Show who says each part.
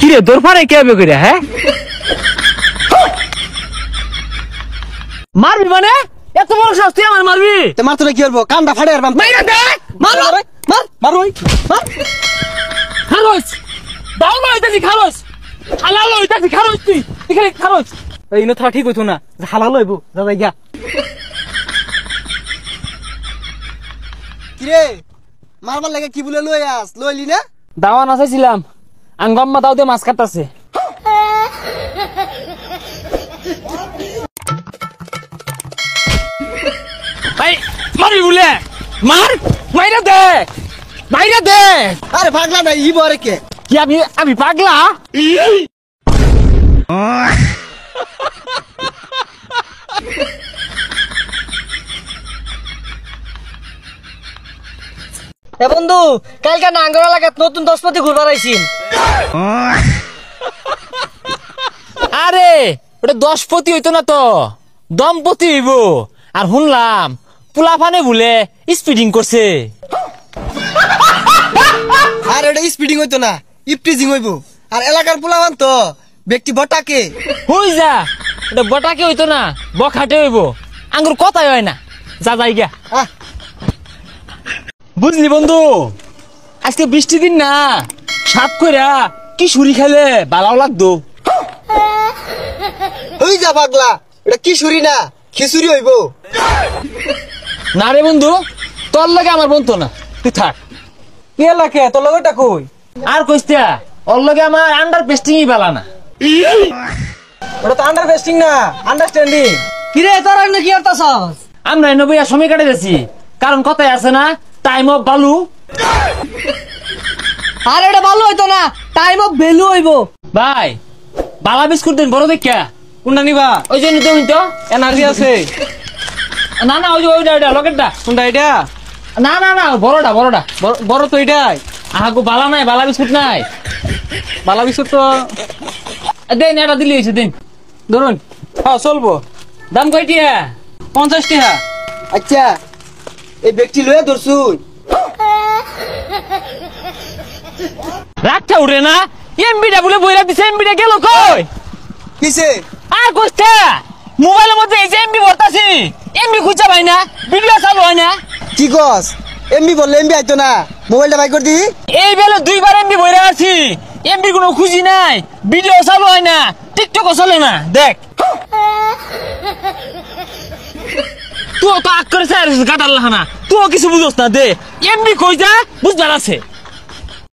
Speaker 1: কি রে তোর পারে কে হবে করে হ্যাঁ মারবি মানে এত বড় সাহস তুই আমার মারবি
Speaker 2: তে মারতে কি করব কানটা ফাড়ে আর
Speaker 1: মাইরা দে মার
Speaker 2: মার মার ওই মার
Speaker 1: খারোস দাও না হইতাছি খারোস হালাল হইতাছি খারোস তুই এখানে খারোস এই না ঠিক হইতো না হালাল হইবো দাদা গিয়া
Speaker 2: কি রে মারবার লাগে কি বলে লইলি না
Speaker 1: দাওয়া না চাইছিলাম আঙ্গম্মা দাও দিয়ে মাছ কাটতাছে ভাই মারবি বলে মার মাইরা দে
Speaker 2: আরে পাগলা না ই বরে কে
Speaker 1: কি আমি পাগলা
Speaker 3: এ বন্ধু কালকে নাঙ্গল এলাকাত নতুন দশপতি ঘুরবার আইছিন
Speaker 1: আরে ওটা 10 পতি হইতো না তো দম্পতি হইব আর শুনলাম পুলাফানে বলে স্পিডিং করছে
Speaker 2: আর এটা স্পিডিং হইতো না ইপটিজিং হইবো আর এলাকার পোলাবান তো ব্যক্তি বটাকে
Speaker 1: হই যা ওটা বটাকে হইতো না বখাটে হইব আঙ্গুর কথাই হয় না যা যাই গা
Speaker 2: আহ
Speaker 1: বুঝলি বন্ধু আজকে বৃষ্টি দিন না সাত কইরা কি সুরি খেলে বালাও লাগতো
Speaker 2: ওই যা পাগলা এটা কি সুরি না খিচুড়ি হইবো
Speaker 1: না রে বন্ধু তোর লগে আমার বন্ধু না তুই থাক
Speaker 3: কি এলাকে তোর লগটা কই
Speaker 1: আর কইস্তা ওর লগে আমার আন্ডার পেস্টিংই বালা না
Speaker 3: ওটা তো আন্ডারস্ট্যান্ডিং না আন্ডারস্ট্যান্ডিং কি রে তোর না কি করতাছস
Speaker 1: আমরা নবী সময় কাটে গেছি কারণ কথাই আছে না টাইম অফ বালু
Speaker 3: আর এটা ভালো হইতো না টাইম অফ ভ্যালু হইবো
Speaker 1: ভাই বালা বিস্কুট দিন বড় দেখা
Speaker 3: কোনটা নিবা
Speaker 1: ওই জন্য তুমি তো
Speaker 3: এনার্জি আছে
Speaker 1: না না ওইটা লকেটটা
Speaker 3: কোনটা এটা
Speaker 1: না বড়টা
Speaker 3: বড় তো এটাই
Speaker 1: আহাগো বালা নাই বালা বিস্কুট নাই
Speaker 3: বালা বিস্কুট তো
Speaker 1: দেন এটা দিলি হয়েছে দিন
Speaker 3: ধরুন হ্যাঁ চলবো
Speaker 1: দাম কয়টিয়া
Speaker 3: 50 টাকা
Speaker 2: আচ্ছা এই ব্যক্তি লয়ে ধরছুই
Speaker 1: রাগটা উঠে না এমবিটা বলে বইরা দিছে এমবিটা গেল কই
Speaker 2: কিসে
Speaker 1: আর কইতে মোবাইলের মধ্যে এই যে এমবি ভরতাছি এমবি খুঁজা পাই না ভিডিও চালু হয় না
Speaker 2: কি গস এমবি বললে এমবি আইতো না মোবাইলটা বাই করে দি
Speaker 1: এই বেলে 2 বার এমবি বইরা আছি এমবি কোনো খুঁজি নাই ভিডিও চালু হয় না টিকটকও চলে না দেখ তুই তো আগ করে চাই কাটার লাহানা তুই কিছু বুঝোস না দে এমবি কই যা বুঝবার আছে